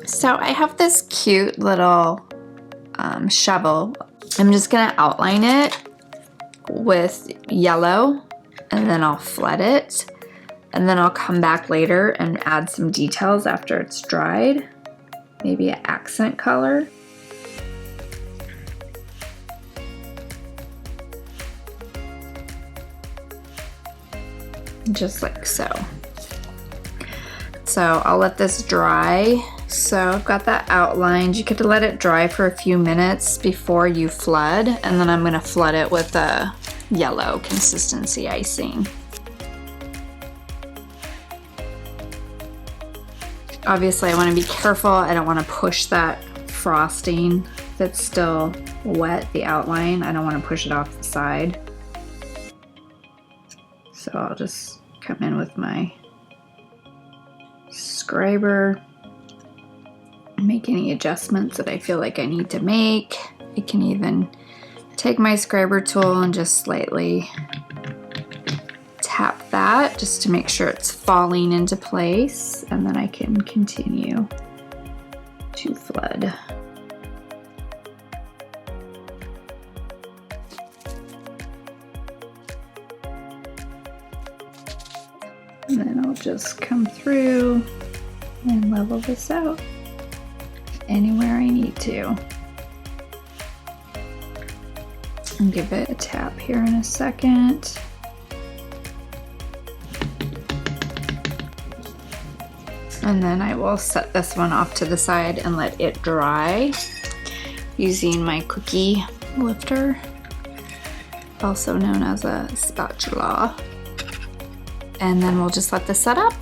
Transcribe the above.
So I have this cute little shovel. I'm just gonna outline it with yellow and then I'll flood it. And then I'll come back later and add some details after it's dried. Maybe an accent color. Just like so. So I'll let this dry. So I've got that outlined. You could let it dry for a few minutes before you flood, and then I'm gonna flood it with a yellow consistency icing. Obviously I wanna be careful. I don't wanna push that frosting that's still wet, the outline. I don't wanna push it off the side. So I'll just come in with my scriber, make any adjustments that I feel like I need to make. I can even take my scriber tool and just slightly tap that just to make sure it's falling into place, and then I can continue to flood. And then I'll just come through and level this out anywhere I need to. And give it a tap here in a second. And then I will set this one off to the side and let it dry using my cookie lifter, also known as a spatula. And then we'll just let this set up.